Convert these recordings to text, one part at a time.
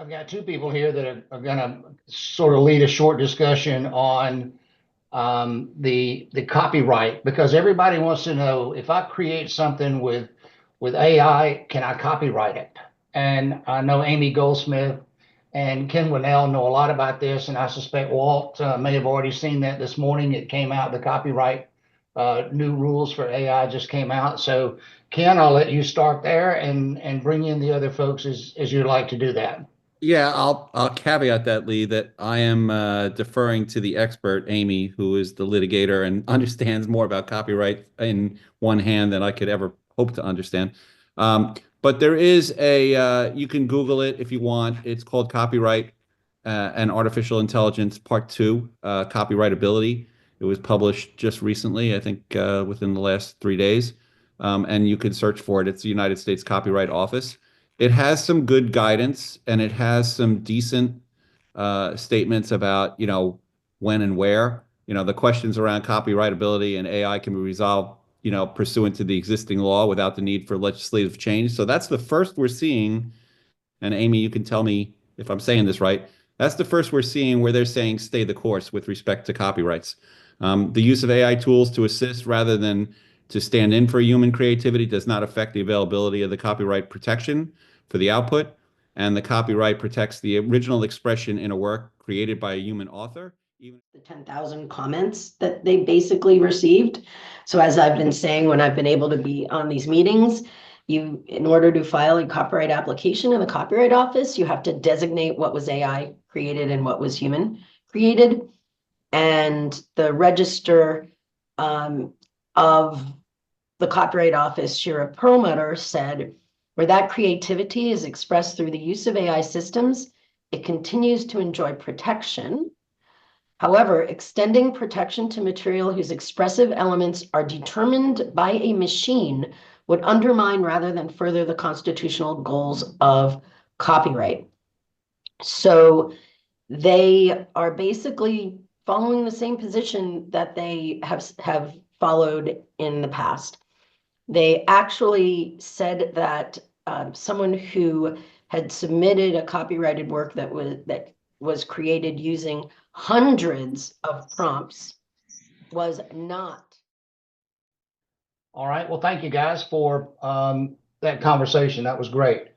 I've got two people here that are going to sort of lead a short discussion on the copyright, because everybody wants to know, if I create something with AI, can I copyright it? And I know Amy Goldsmith and Ken Winnell know a lot about this, and I suspect Walt may have already seen that this morning. It came out, the copyright new rules for AI just came out. So Ken, I'll let you start there and bring in the other folks as you'd like to do that. Yeah, I'll caveat that, Lee, that I am deferring to the expert, Amy, who is the litigator and understands more about copyright in one hand than I could ever hope to understand. But there is you can Google it if you want. It's called Copyright and Artificial Intelligence Part 2, Copyrightability. It was published just recently, I think within the last 3 days. And you can search for it. It's the United States Copyright Office. It has some good guidance and it has some decent statements about, when and where. The questions around copyrightability and AI can be resolved, pursuant to the existing law without the need for legislative change. So that's the first we're seeing. And Amy, you can tell me if I'm saying this right. That's the first we're seeing where they're saying stay the course with respect to copyrights. The use of AI tools to assist rather than to stand in for human creativity does not affect the availability of the copyright protection for the output, and the copyright protects the original expression in a work created by a human author. Even the 10,000 comments that they basically received. So as I've been saying, when I've been able to be on these meetings, in order to file a copyright application in the Copyright Office, you have to designate what was AI created and what was human created. And the register of the Copyright Office, Shira Perlmutter, said, where that creativity is expressed through the use of AI systems, it continues to enjoy protection. However, extending protection to material whose expressive elements are determined by a machine would undermine rather than further the constitutional goals of copyright. So they are basically following the same position that they have followed in the past. They actually said that someone who had submitted a copyrighted work that was created using hundreds of prompts was not. All right. Well, thank you guys for that conversation. That was great.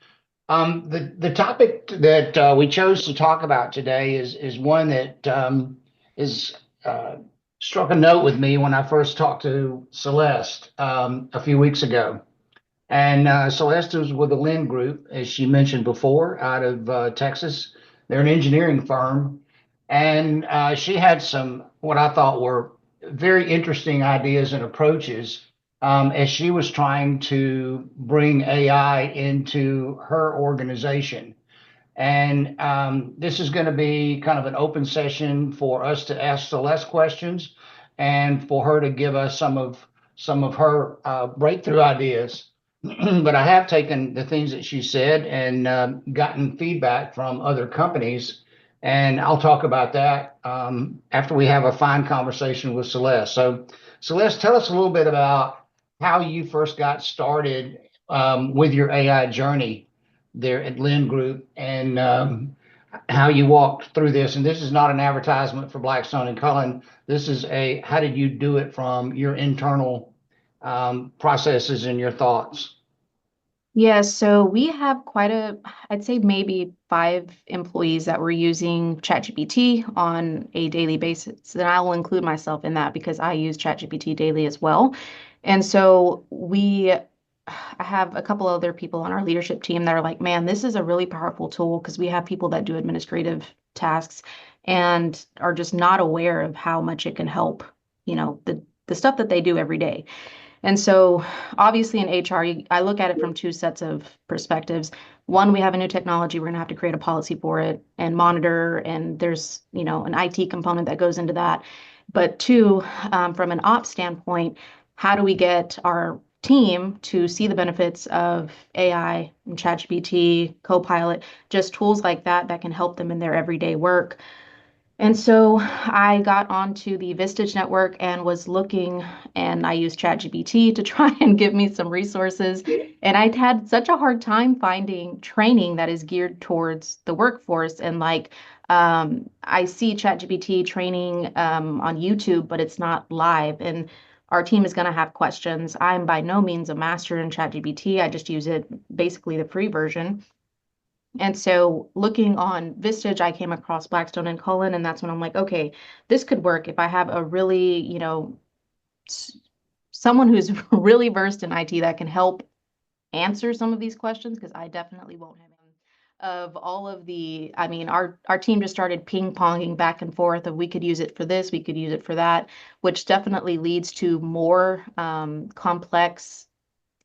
The topic that we chose to talk about today is one that is struck a note with me when I first talked to Celeste a few weeks ago. And Celeste was with the Lynn Group, as she mentioned before, out of Texas. They're an engineering firm. And she had some, what I thought were very interesting ideas and approaches as she was trying to bring AI into her organization. And this is going to be kind of an open session for us to ask Celeste questions and for her to give us some of her breakthrough ideas. But I have taken the things that she said and gotten feedback from other companies, and I'll talk about that after we have a fine conversation with Celeste. So, Celeste, tell us a little bit about how you first got started with your AI journey there at Lynn Group, and how you walked through this. And this is not an advertisement for Blackstone and Cullen. This is how did you do it from your internal processes and your thoughts? Yeah, so we have I'd say maybe 5 employees that were using ChatGPT on a daily basis. And I will include myself in that because I use ChatGPT daily as well. And so I have a couple other people on our leadership team that are like, man, this is a really powerful tool because we have people that do administrative tasks and are just not aware of how much it can help, the stuff that they do every day. And so obviously in HR, I look at it from 2 sets of perspectives. One, we have a new technology. We're going to have to create a policy for it and monitor. And there's, an IT component that goes into that. But 2, from an ops standpoint, how do we get our team to see the benefits of AI and ChatGPT, Copilot, just tools like that can help them in their everyday work? And so I got onto the Vistage network and was looking, and I used ChatGPT to try and give me some resources. And I'd had such a hard time finding training that is geared towards the workforce. And like, I see ChatGPT training on YouTube, but it's not live. And our team is going to have questions. I'm by no means a master in ChatGPT. I just use it basically the free version. And so looking on Vistage, I came across Blackstone and Cullen, and that's when I'm like, okay, this could work if I have a really, someone who's really versed in IT that can help answer some of these questions, because I definitely won't have of all of the, I mean, our team just started ping-ponging back and forth of we could use it for this, we could use it for that, which definitely leads to more complex,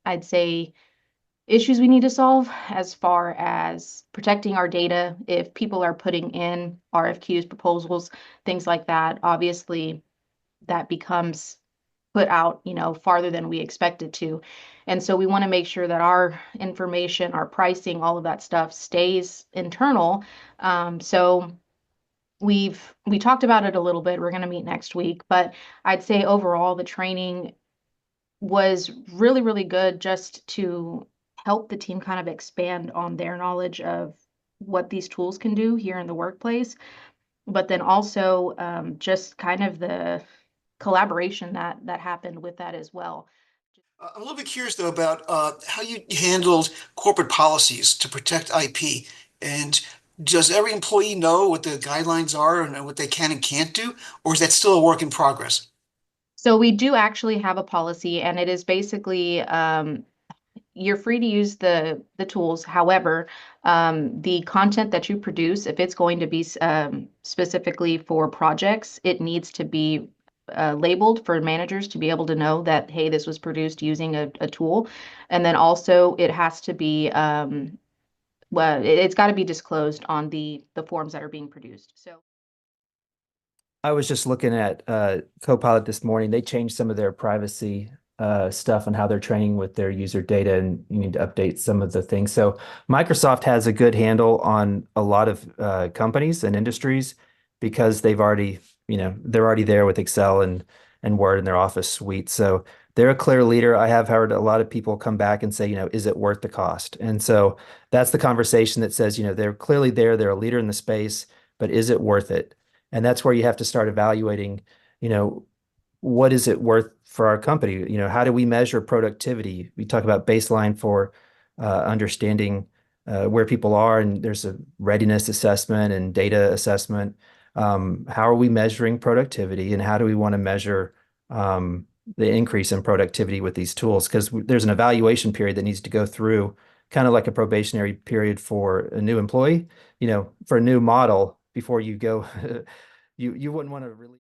I'd say, issues we need to solve as far as protecting our data. If people are putting in RFQs, proposals, things like that, obviously that becomes put out, farther than we expected to. And so we want to make sure that our information, our pricing, all of that stuff stays internal. So we talked about it a little bit. We're going to meet next week, but I'd say overall the training was really, really good just to help the team kind of expand on their knowledge of what these tools can do here in the workplace, but then also just kind of the collaboration that happened with that as well. I'm a little bit curious though about how you handled corporate policies to protect IP. And does every employee know what the guidelines are and what they can and can't do, or is that still a work in progress? So we do actually have a policy, and it is basically you're free to use the tools. However, the content that you produce, if it's going to be specifically for projects, it needs to be labeled for managers to be able to know that, hey, this was produced using a tool. And then also it has to be, well, it's got to be disclosed on the forms that are being produced. So. I was just looking at Copilot this morning. They changed some of their privacy stuff and how they're training with their user data, and you need to update some of the things. So Microsoft has a good handle on a lot of companies and industries because they're already there with Excel and Word in their Office suite. So they're a clear leader. I have heard a lot of people come back and say, is it worth the cost? And so that's the conversation that says, they're clearly there. They're a leader in the space, but is it worth it? And that's where you have to start evaluating, what is it worth for our company? How do we measure productivity? We talk about baseline for understanding where people are, and there's a readiness assessment and data assessment. How are we measuring productivity, and how do we want to measure the increase in productivity with these tools? Because there's an evaluation period that needs to go through, kind of like a probationary period for a new employee, for a new model before you go. You wouldn't want to really